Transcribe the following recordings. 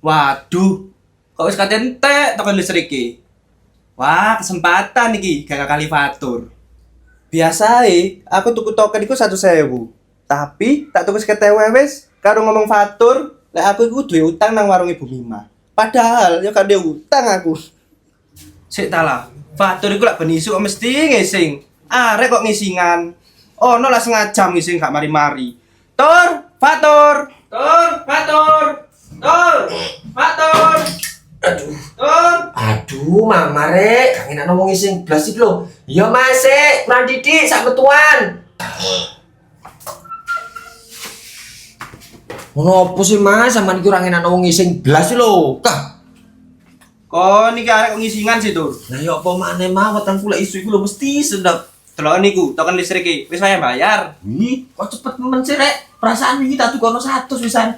Waduh, kok wis kate entek tekan listrik iki. Wah, kesempatan iki gak kali fatur. Biasae, aku tuku token iku 1.000. Tapi tak tuku 50 wis karo ngomong fatur, lek aku iku duwe utang nang warung Ibu Mima. Padahal ya gak ada utang aku. Sik ta lah, fatur iku lak ben isuk mesti ngising. Arek kok ngisingan. Ono lah setengah jam ngising gak mari-mari. Tur, fatur. Tur, fatur. Tur, fatur. Aduh, Tur. aduh, mama rek, kangen ana wong sing blas iki lho. Ya Mas, kurang didik sak metuan. Ngono opo sih Mas, sampean iki ora ngenan wong sing blas iki lho. Kah. Kon iki arek kok ngisingan sih, Tur. Lah ya apa maneh mah wetengku lek isu iku lho mesti sedap. Delok niku, token listrik iki wis saya bayar. Wih, kok cepet men sih rek. Perasaan iki tak tukono 100 wisan.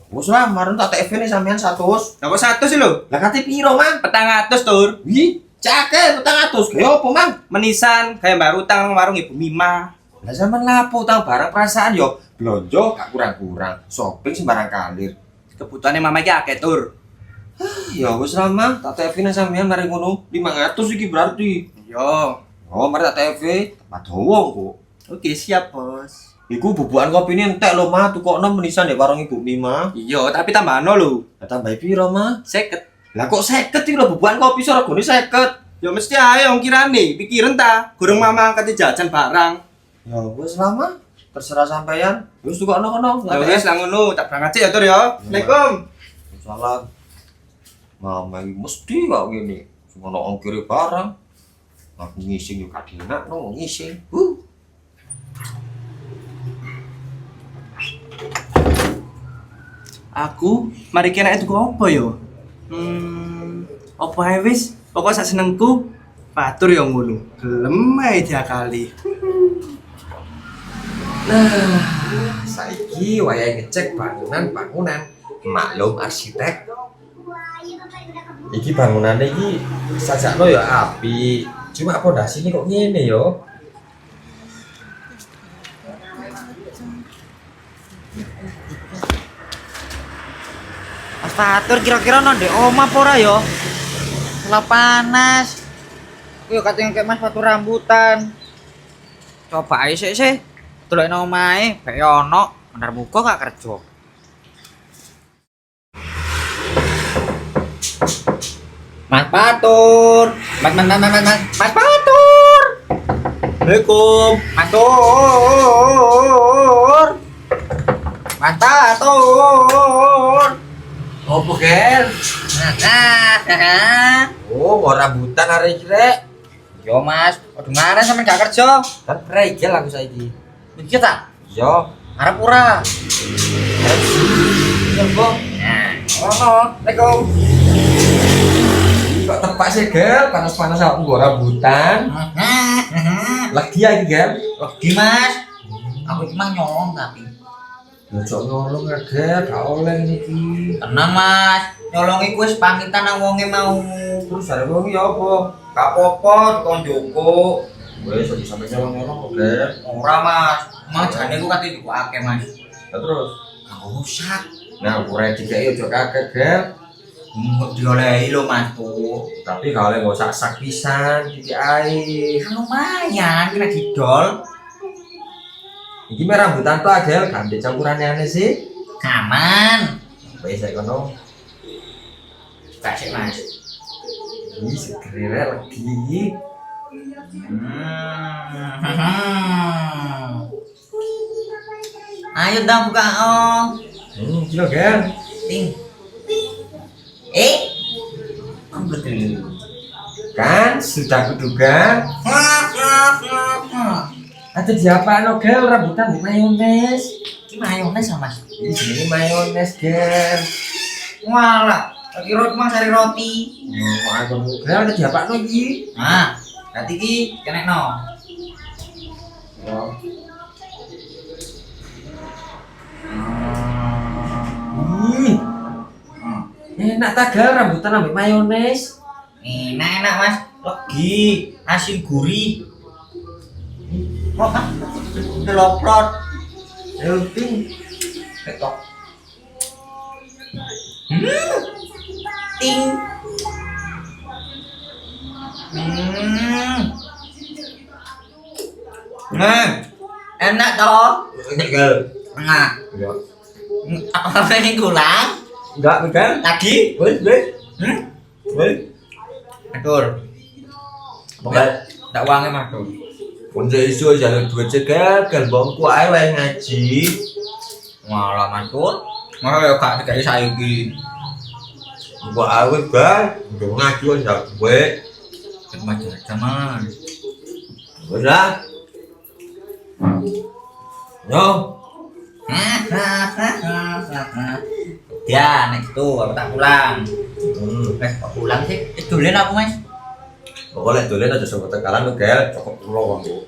Wes lah, marun tak TF ne sampean 100. Lah kok 100 sih lho? Lah kate piro, Mang? 400, Tur. Wih, cake 400. Kaya apa, Mang? Menisan kayak baru utang nang warung Ibu Mima. Lah sampean lapo tau barang perasaan yo blonjo gak kurang-kurang. Shopping sembarang kalir. Kebutuhannya mama iki akeh, Tur. Ya wis lah, Mang. Tak TF ne sampean mari ngono. 500 iki berarti. Yo. Oh, mari tak TF. Tempat dawa kok. Oke, siap, Bos. Iku bubukan kopi ini entek lho, Mah. Tukokno menisan di warung Ibu Mima. Iya, tapi tambahno lho. Lah tambah piro, Mah? 50. Lah kok 50 iki lho bubukan kopi sore regane 50. Ya mesti ae wong kirane, pikiran ta. Gurung mama angkat jajan barang. Ya wis lama, terserah sampean. Wis tukokno kono. Ya wis lah ngono, tak berangkat sih ya, Tur ya. Assalamualaikum. Salam. Mama iki mesti kok ngene. Semono ongkire barang. Aku ngising yo kadenak no ngising. Aku mari kena itu apa yo? Apa ae wis? Pokok sak senengku. Fatur yo ngono. Gelem ae diakali. Nah, saiki wayahe ngecek bangunan. Maklum arsitek. Iki bangunannya iki sajakno ya api. Cuma pondasine kok ngene yo. Mas Fatur kira-kira nang ndek omah apa ora ya? Lah panas. Yo katanya kayak Mas Fatur rambutan. Coba ae sik. Delok nang omahe, bae ono, bener muga gak kerja. Mas Fatur. Mas Fatur. Assalamualaikum. Mas Fatur. Mas Fatur. Opo, Ger? Oh, mau rambutan hari iki, Rek. Yo Mas, aduh mana sampe gak kerja? Kan pregel aku saiki. Mikir tak? Yo, Arep ora? yo, Bang. Nah, Assalamualaikum. Kok tepak sih, Gel? Panas-panas aku nggo rambutan. Lagi ya, Gel? lagi Mas. Aku iki mah nyolong tapi. Ya cok nyolong ya, Gel. Gak oleh niki. Tenang Mas, nyolong iku wis pamitan nang wonge mau. Terus ada wong ya apa? Gak apa-apa dikon Joko. Wes aja sampe nyolong-nyolong kok, Gel. Ora Mas, emang jane ku kate diku akeh Mas. Ya terus. Gak rusak. Nah, kurang dikek yo cok kaget, Gel. Mbok diolehi lho Mas tuh. Tapi gak oleh gak sak pisan iki ae. Kan lumayan kena didol. Iki mah rambutan tuh, Gel. Ganti campurannya aneh sih. Aman. Wes saya kono. Gak sih Mas. Ih, segerere lagi. Ayo dong buka oh. Kilo, Gel. Ting. Ambil. Kan sudah kuduga. Ada di apa no, Gel? Rambutan di mayones. Ini mayones sama Mas. Ini mayones, Gel. Walah, lagi roti mang sari roti. Oh, aku Gel ada di apa no iki? Nah, berarti ki kena no. Oh. Enak tak, Gel? Rambutan ambil mayones. Enak Mas, legi, asin gurih. Kok kan? Deloprot. Ayo, Ting. Ketok. Ting. Nah, enak toh? Enak Gal. Nah, Enggak. apa ini kurang? Enggak Gal. Lagi? Wes. Wes. Matur. Gal. Tak uangnya matur. Pun iso jalan duit cegal bangku ae wae ngaji. Malah matur. Malah yo gak dikai saiki. Mbok awet Gal. Ndung ngaji wis ndak duwe. Macam-macam. Wes lah. Yo. Ya, nek itu aku tak pulang. Kok pulang sih? Dolen aku, Mas. Pokoknya dolen aja sampe tekalan Gal, cukup pulo aku.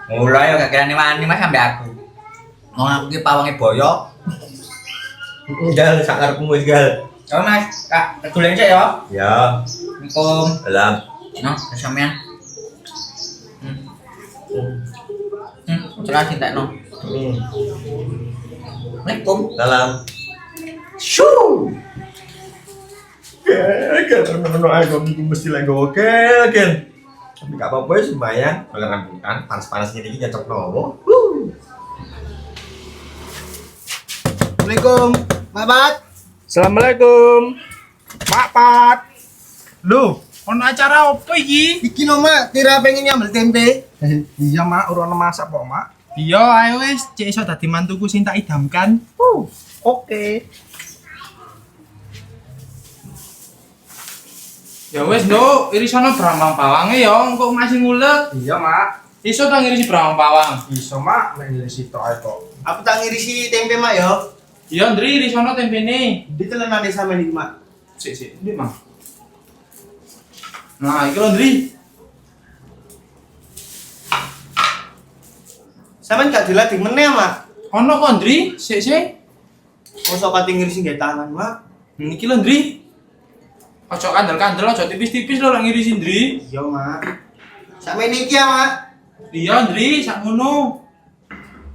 Mulai gak kira wani Mas sampe aku. Mau aku ki pawange boyo. Gal sak karepmu wis Gal. Oh Mas, Kak, dolen sik ya. Ya. Assalamualaikum. Alam. No, sampean. Jelas cinta no. Assalamualaikum. Salam. Shoo. Karena aku mesti lagi oke. Tapi gak apa-apa ya lumayan. Kalau rambutan panas-panas gini cocok nopo. Assalamualaikum, Mak Pat. Assalamualaikum. Mak Pat. Loh, ono acara apa iki? Iki lho Mak, Tira pengen nyambel tempe. Iya, Mak, urung masak kok, Mak. Iya, ayo wis, cek iso dadi mantuku sing tak idamkan. Oke. Ya wes Nduk, irisono brambang bawange ya, engko masih ngulek. Iya, Mak. Iso ta ngirisi brambang bawang. Iso, Mak, nek ngene sitok ae kok. Aku tak ngirisi tempe Mak ya. Ya Ndri, irisono tempene. Di telenane sampe niki Mak. Sik, ndi Mang? Nah, iki lho Ndri. Sampeyan gak dilading meneh Mak. Ono kok Ndri? Sik. Mosok pati ngirisi nggih tangan Mak. Niki lho Ndri. Ojo kandel-kandel, ojo tipis-tipis lho lek ngirisi Ndri. Iya Mak. Sampe niki ya Mak. Iya Ndri, sak ngono.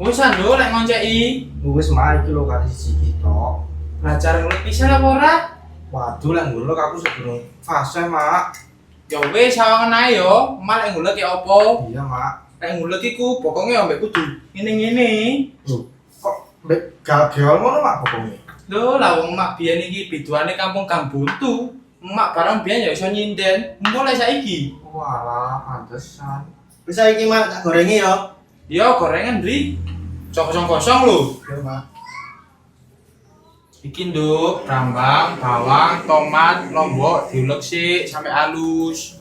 Wis Nduk lek ngonceki. Wis, Mak, iki lho kali siji tok. Belajar ngulek pisan apa ora? Waduh, lek ngulek aku sedurung fase, Mak. Ya wis sawangen ae yo, emak lek ngulek ya apa? Iya, Mak. Lek ngulek iku pokoke ambek kudu ngene-ngene. Loh, kok mbek gagal ngono, Mak, pokoke. Lho, lah wong mak biyen iki biduane kampung Kang Buntu. Emak barang biyen ya iso nyinden. Mulai saiki. Walah, pantesan. Wis saiki Mak tak gorengi ya. Ya gorengan, Dri. Kosong-kosong lho. Iya Mak. Iki Nduk, brambang, bawang, tomat, lombok diulek sik sampai halus.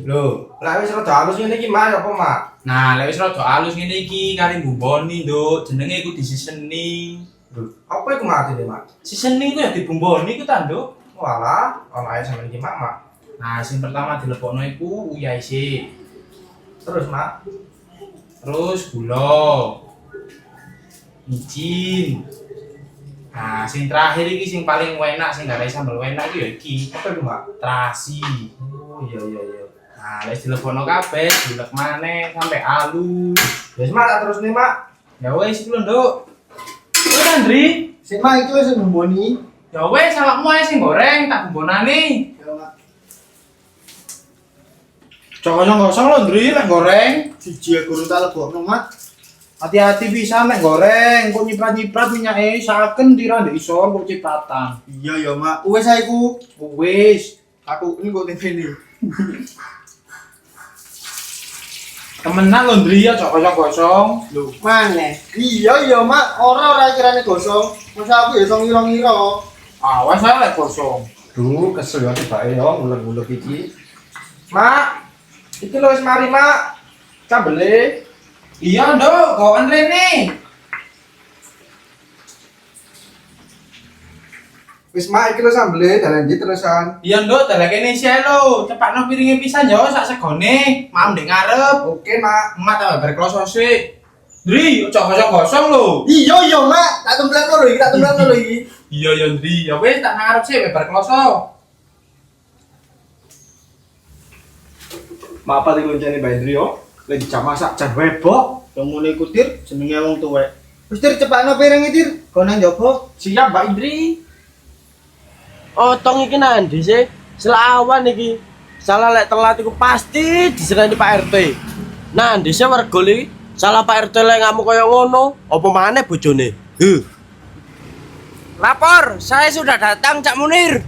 Loh, lek wis rada halus ngene iki, Mak, apa, Mak? Nah, lek wis rada halus ngene iki kari bumboni, Nduk. Jenenge iku disiseni. Loh, apa iku Mak atine, Mak? Siseni iku ya dibumboni iku ta, Nduk. Walah, ono ae sampe iki, Mak, Mak. Nah, sing pertama dilepokno iku uyah sik. Terus, Mak. Terus gula. Micin. Nah, sing terakhir iki sing paling enak sing gawe sambel enak iki ya iki. Apa iku, Mak? Terasi. Oh, iya. Nah, wis dilebono kabeh, dilek maneh sampai halus. Wis, Mak, tak terus nih, Mak. Ya wis iku lho, Nduk. Wis Andri. Sik Mak iki wis mboni. Ya wis awakmu ae sing goreng tak bumbonane. Ya Mak. Kosong-kosong lho, Ndri, lek goreng. Siji guru tak lebokno Mak. Hati-hati bisa nek goreng, kok nyiprat-nyiprat minyake saken tira ndek isor kok cipratan. Iya ya Mak. Wis saiku. Wis, Aku ini kok tempe ini. temenan lho, Ndri, ya kosong-kosong. Lho, maneh. Iya ya Mak, ora kirane gosong. Masa aku ya iso ngira-ngira. Awas ae lek kosong. Duh, kesel ya tibake yo ngulek-ngulek iki. Mak, iki lho wis mari, Mak. Cambele. Iya, Nduk, gawan rene. Wis, Mak, iki lho sambele dalan ndi terusan. Iya, Nduk, dalek kene sih lho. Cepatno piringe pisan yo sak segone. Mam ndek ngarep. Oke, Mak. Emak tak berkloso sik. Ndri, ojo kosong-kosong lho. Iya ya Mak, tak templakno lho iki, Iya ya, Ndri. Ya wis tak ngarep sik berkloso. Mak apa dikoncane Mbak Indri yo? Lagi jam masak jan webok. Yang ngene iku Tir, jenenge wong tuwek. Wis Tir cepakno piring iki Tir. Kono njaba. Siap, Mbak Indri. Otong iki nanti sih? Selawan iki. Salah lek telat iku pasti diserani Pak RT. Nanti sih warga iki salah Pak RT lek ngamuk kaya ngono, apa maneh bojone? Lapor, saya sudah datang Cak Munir.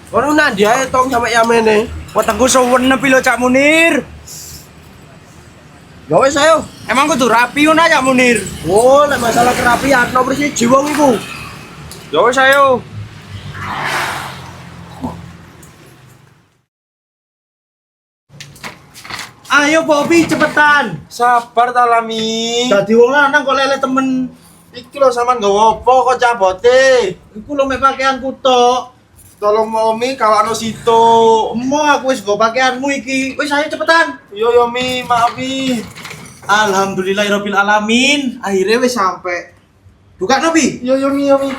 Kono nanti ae tong sampe yamene. Wetengku suwen pilo Cak Munir. Ya wis ayo. Emang kudu rapi ngono Cak Munir. Oh, lek masalah kerapian nomor 1 wong iku. Ya wis ayo. Ayo Bobby cepetan. Sabar ta Lami. Dadi wong lanang kok lele temen. Iki lho sampean nggawa apa kok cabote? Iku lho mek pakaianku tok. Tolong Momi kawakno situ. Emo aku wis nggo pakaianmu iki. Wis ayo cepetan. Yo yo Mi, maaf Mi. Alhamdulillahirabbil alamin. Akhirnya wis sampe. Buka no, Bi. Yo yo Mi, yo Mi.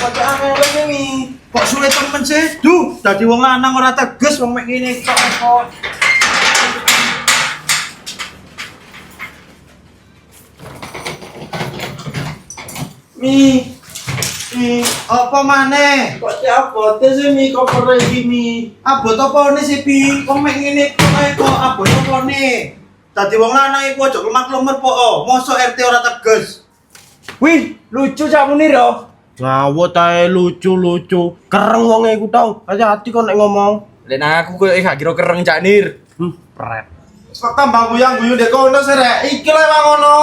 Pakai angel Mi. Kok sulit temen sih? Duh, dadi wong lanang ora teges wong mek ngene kok. Mi, Apa maneh? kok cabote sih Mi koper iki Mi? Abot apane sih, Bi? Kok mek ngene kok abot apane? Dadi wong lanang iku aja kemak-lemer po. Mosok RT ora teges. Wih, lucu Cak Munir yo. Ngawut ae lucu-lucu. Kereng wong iku tau. Hati-hati kok nek ngomong. Len aku koyo gak kira kereng Cak Nir. Pret. Kok tambah guyang-guyu dek kono sih rek. Iki lho emang ngono.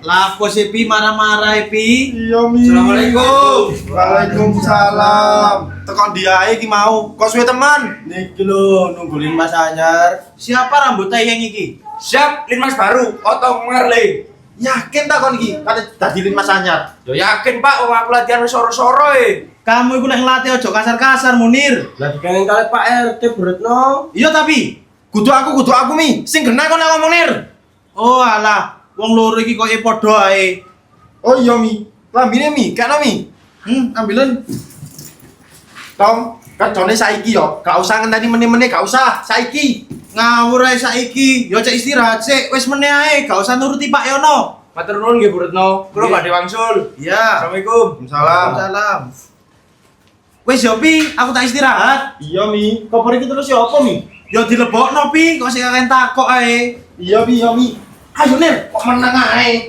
Lah kok si Pi marah-marah, Pi? Iya Mi. Assalamualaikum. Waalaikumsalam. Tekan dia iki mau. Kok suwe teman? Niki lho nungguin Mas Anyar. Siapa rambut tayang iki? Siap, Linmas baru, Otong Marley. Yakin tak kon iki? Kate dadilin Mas Anyar. Yo yakin Pak, wong aku latihan wis soro-soro e. Kamu iku nek ngelatih aja kasar-kasar, Munir. Lah dikeneng kali Pak RT Bretno. Iya tapi. Kudu aku Mi. Sing genah kon ngomong Nir. Oh alah, wong loro iki kok padha ae. Oh iya Mi. Lambine Mi, kano Mi. Ambilan. Tom, kacone saiki yo. Gak usah ngenteni meneh-meneh, gak usah. Saiki. Ngawur ae saiki. Yo cek istirahat sik, wis meneh ae, gak usah nuruti Pak Yono. Matur nuwun nggih Bu Retno. Kula Nggih. badhe wangsul. Iya. Assalamualaikum. Salam. Wis yo Pi, aku tak istirahat. Iya Mi. Koper iki terus yo apa, Mi? Yo dilebokno Pi, kok sik kakek takok ae. Iya Mi, iya Mi. Ayo Nir, kok menang ae.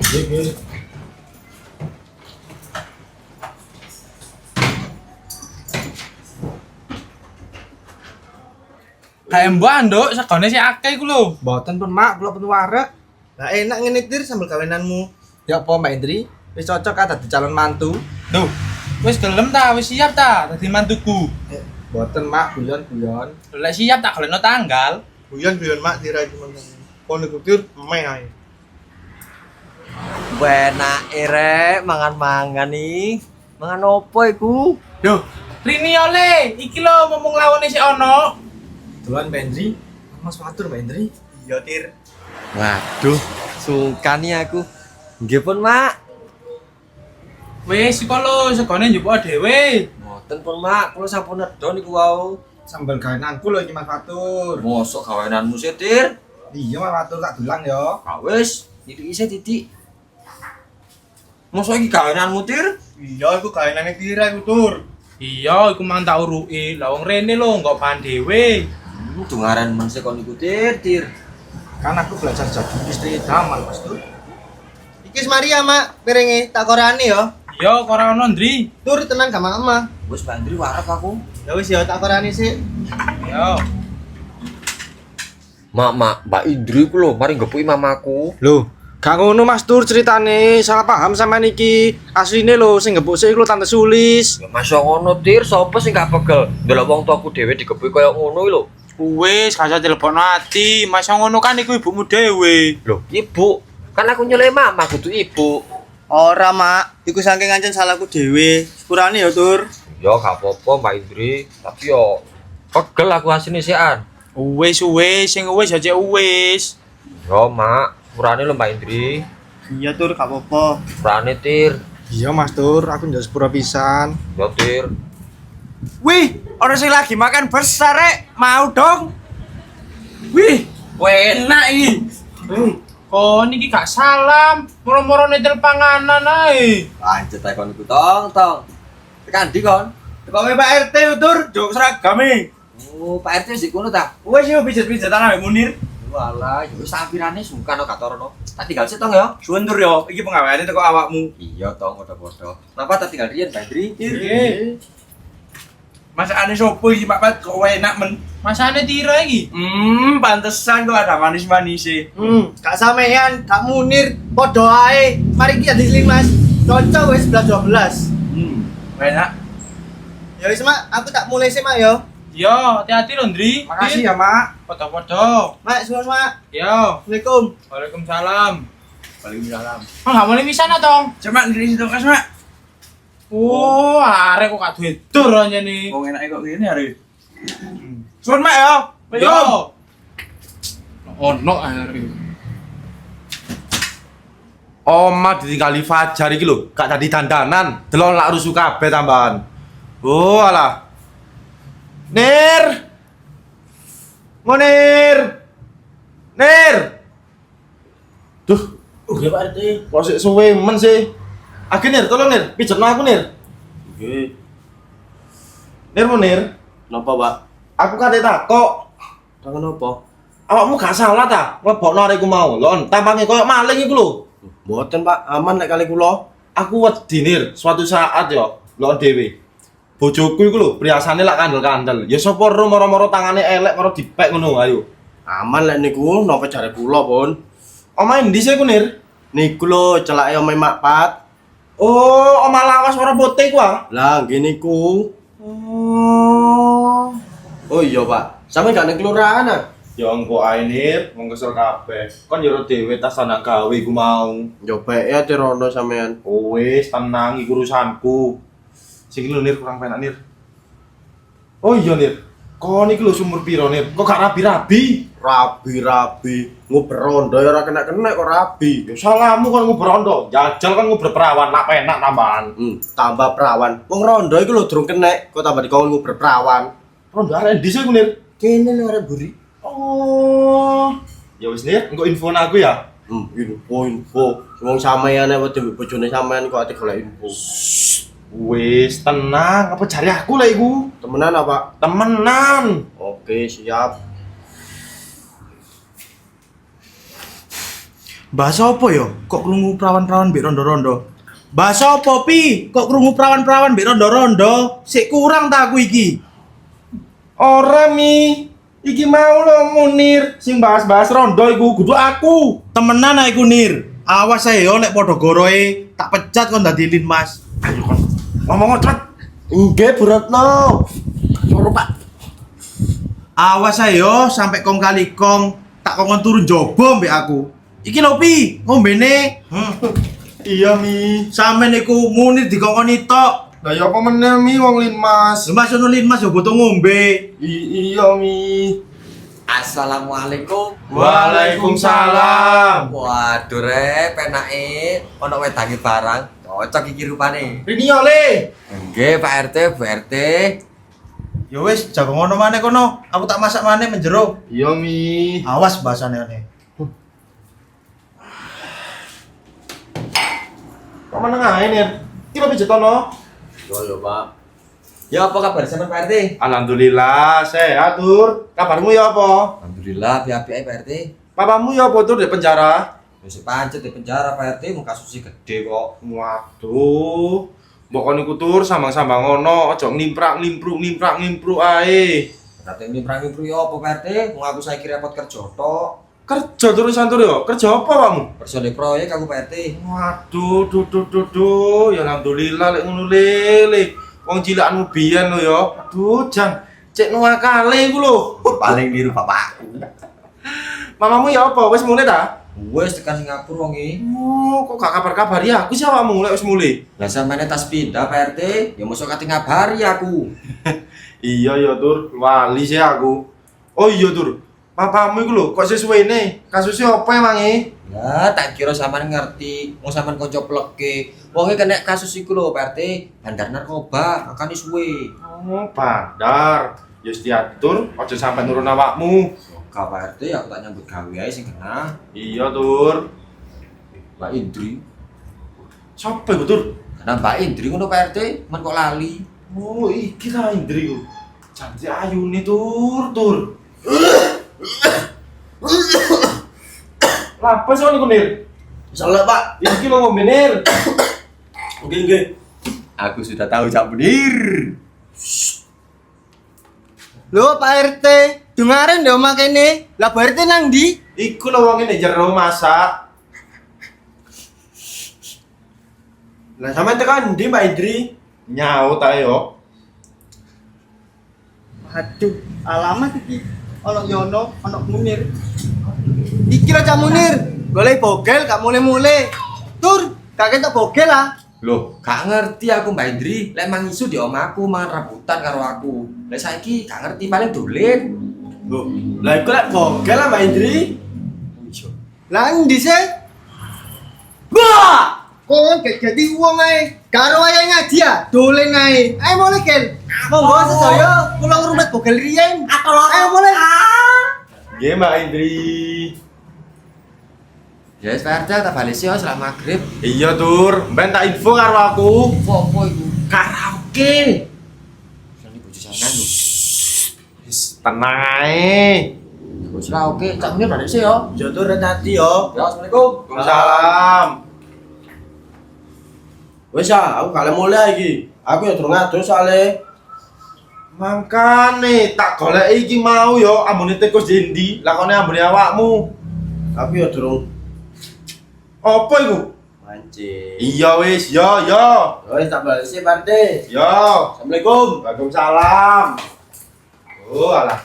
Kayak mbak nduk, segone si akeh iku lho. Mboten pun Mak, kula pun warek. Lah enak ngene Tir sambil kawinanmu. Ya apa Mbak Indri? Wis cocok ah dadi calon mantu. Duh, wis gelem ta, wis siap ta dadi mantuku. Mboten Mak, guyon-guyon. Lek siap tak golekno tanggal. Guyon-guyon Mak Tira iki men. Kono iku Tir meh ae. Benak rek mangan-mangan nih. Mangan opo iku? Duh, Rini oleh, iki lho ngomong lawone si ono. Tuan Mbak Indri, Mas matur Mbak Indri. Iya Tir. Waduh, sungkan nih aku. Nggih pun, Mak. Wis iku lho segone njupuk dhewe. Mboten pun, Mak. Kula sampun nedha niku wau. Sambal gawenanku lho iki Mas Fatur. Mosok gawenanmu sih, Tir? Iya Mas Fatur tak dulang ya. Ah wis, titik isih titik. Mosok iki gawenanmu, Tir? Iya iku gawenane Tira iku Tur. Iya, iku mang tak uruki. Lah wong rene lho engko bahan dhewe. Dengaran men sik kon iku, Tir. Kan aku belajar jadi istri damal Mas Tur. Iki wis mari ya, Mak. Pirenge tak korani ya. Iya, kok ora ono Ndri. Tur tenang gak mama. Wis Mbak Andri warep aku. Ya wis ya tak korani sik. Iya. Mak, Mbak Indri ku lho mari ngepuki mamaku. Loh, gak ngono Mas Tur ceritane. Salah paham sama niki. Asline lho sing gebuk sik iku Tante Sulis. Ya masa ngono, Tir, sapa sing gak pegel ndelok wong tuaku dhewe digepuki kaya ngono lho. Wis, gak usah dilebokno ati. Masa ngono kan iku ibumu dhewe. Loh, Ibu, kan aku nyeleh mama kudu Ibu. Ora, Mak. Iku saking ancen salahku dhewe. Sepurane ya, Tur. Ya gak apa-apa Mbak Indri, tapi yo pegel aku asine sian. Wis, sing wis ya cek wis. Yo Mak, sepurane lho Mbak Indri. Iya, Tur, gak apa-apa. Sepurane Tir. Iya Mas Tur, aku njaluk sepura pisan. Yo Tir. Wih, orang sing lagi makan besar rek. Mau dong. Wih, enak iki. Kok niki gak salam, moro-moro netel panganan ae. Lanjut ae kon iku tong. Tekan ndi kon? Kok Pak RT Tur, jok seragame. Oh, Pak RT sik kono ta? Wes yo pijet-pijetan ambek Munir. Walah, yo wis sampirane sungkan kok katorono. Tak tinggal sik tong ya. Suwun Tur yo, iki penggaweane teko awakmu. Iya tong, padha-padha. Napa tak tinggal riyen, Bandri? Nggih. Masakane sopo iki Pak Pat kok enak men. Masane tira iki. Pantesan kok ada manis-manise. Gak sampean, gak Munir, padha ae. Mari kita diseling Mas. Cocok wis 11-12. Enak. Ya wis Mak, aku tak mulai sih Mak yo. Yo, hati-hati lho, Ndri. Makasih ya, Mak. Padha-padha. Mak, suwun Mak. Yo, Assalamualaikum. Waalaikumsalam. Waalaikumsalam. Oh, nggak boleh bisa tong. Cuma di situ kas, Mak. Oh, arek kok gak duwe dur aja nih. Wong enak kok gini hari. Suwun Mak ya. Yo. Ono arek. Oma ditinggali Fajar iki lho, gak tadi dandanan, delok lak rusuh kabeh tambahan. Oh alah. Nir. Ngonir. Nir. Duh, Oke Pak RT. kok sik suwe men sih. Agi Nir, tolong Nir, pijetno aku Nir. Oke. Nir Munir, Napa Pak? aku kate takok. Tangan apa? Awakmu gak salah ta nglebokno arekku mau. Lho, tampange koyo maling iku lho. Mboten Pak, aman nek kali kula. Aku wedi Nir, suatu saat yo, lho dhewe. Bojoku iku lho, priasane lak kandel-kandel. Ya sapa ro moro-moro tangane elek karo dipek ngono ayo. Aman lek niku napa jare kula pun. Omahe ndi sih ku Nir? Niku lho celake omahe Mak Pat. Oh, omah lawas ora bote ku ah. Lah nggih niku. Oh iya Pak, sampe gak ning kelurahan ah. Ya engko ae Nir, wong kesel kabeh. Kon yo dhewe tas tanah gawe iku mau. Yo bae ya tirono sampean. Oh wis, tenang iku urusanku. Sing lho Nir kurang penak Nir. Oh iya Nir. Kon iki lho sumur piro Nir? Kok gak rabi-rabi? Rabi-rabi, nguber rondo ya ora kena-kena kok rabi. Ya salahmu kon nguber rondo. Jajal kan nguber perawan, nak penak tambahan. Tambah perawan. Wong rondo iku lho durung kena, kok tambah dikon nguber perawan. Rondo arek ndi sih ku Nir? Kene lho arek buri. Oh. Ya wis Nir, engko info aku ya. Info. Wong sampeyan nek wedi bojone sampeyan kok ati golek info. Wis tenang, apa jari aku lah iku? Temenan apa? Temenan. Oke, siap. Bahasa apa yo? Kok krungu perawan-perawan mbek rondo-rondo? Bahasa apa pi? Kok krungu perawan-perawan mbek rondo-rondo? Sik kurang ta aku iki. Ora mi. Iki mau lo Munir sing bahas-bahas rondo iku kudu aku. Temenan ae ku Nir. Awas ae yo nek padha goroe tak pecat kon dadi linmas. Ayo kon. Ngomong cepet. Nggih, Bu Retno. Suruh Pak. Awas ae yo sampe kong kali kong tak kongkon turun jobo mbek aku. Iki lho pi, ngombene. Iya mi. Sampe niku Munir dikongkoni tok. Lah ya apa meneh mi wong linmas. Mas ono linmas yo butuh ngombe. Iya mi. Assalamualaikum. Waalaikumsalam. Waduh rek, penake ono wedange barang. Cocok iki rupane. Rini ole. Nggih, Pak RT, Bu RT. Ya wis, jago ngono maneh kono. Aku tak masak maneh menjero. Iya mi. Awas bahasane aneh. Kok meneng ae Nir? Iki lho pijetono. Yo Pak. Ya apa kabar sampean Pak RT? Alhamdulillah sehat Tur. Kabarmu ya apa? Alhamdulillah, piye-piye Pak RT. Papamu ya apa Tur di penjara? Wis pancet di penjara Pak RT, mung kasusnya gede kok. Waduh. Mbok kon iku Tur sambang-sambang ngono, aja nimprak-nimpruk ae. Berarti nimprang-nimpru ya apa Pak RT? Wong aku saiki repot kerja tok. Kerja terusan Tur yo. Kerja apa kamu? Persone proyek aku Pak RT. Waduh, duh. Ya alhamdulillah lek ngono lele. Wong cilakanmu biyen lho ya. Aduh, jan cek nuwakale iku lho. Paling niru bapakku. Mamamu ya apa? Wis mulai ta? Wes tekan Singapura wong iki. Oh, kok gak kabar-kabar ya? Aku sih awakmu lek wis mulai. Lah sampeyan tas pindah Pak RT, ya mosok kate ngabari aku. Iya ya Tur, wali sih aku. Oh iya Tur. Papamu iku lho, kok sesuwene? Kasusnya apa emange? Lah tak kira sampean ngerti, wong sampean kanca pleke. Wonge kena kasus iku lho Pak RT, bandar narkoba, akane suwe. Oh, bandar. Ya setiap Tur, aja sampai nurun awakmu. Gak Pak RT, aku tak nyambut gawe ae sing kena. Iya Tur. Lah Indri, Sopo iku Tur? gak Nah Mbak Indri ngono Pak RT, men kok lali. Oh, iki ta Indri ku. Janji ayune tur. Lapas kok niku Nir? Salah Pak. Iki lho ngombe Nir. Nggih. Aku sudah tahu Cak Munir. Lho Pak RT, dengaren ndek omah kene. Lah Pak RT nang ndi? Iku lho wong nek jero masak. Lah sampean tekan ndi Mbak Indri? Nyaut ayo. Aduh, alamat iki. Ono Yono, ono Munir. Iki lho Cak Munir, golek bogel gak mulai-mulai. Tur, gak ketok bogel lah. Loh, gak ngerti aku Mbak Indri. Lek mang isu di omahku mangan rambutan karo aku. Lek saiki gak ngerti paling dolen. Loh, lah iku lek bogel lah Mbak Indri. Lah endi sih? Wah! Kon gak jadi wong ae. Karo wayahe ngaji ya, dolen ae. Ayo mulai Ken. Monggo sedaya kula ngrumet bogel riyen. Ayo mulai. Nggih Mbak Indri. Ya wis Pak RT tak balik sih setelah maghrib. Iya tur, ben tak info karo aku. Apa iku? Karaoke. Sing bojo sanan lho. Wis tenang ae. Wis lah oke, Cak Munir balik sih yo. Yo tur hati yo. Ya, Assalamualaikum. Waalaikumsalam. Wis ah, aku gak mulai iki. Aku ya durung adus soalé. Mangkane tak golek iki mau yo ambune tikus jendi, lakone ambune awakmu. Aku ya durung Apa iku? mancing. Iya wis, yo. Wis tak balik sih Pak RT. Yo. Assalamualaikum. Waalaikumsalam. Oh, alah.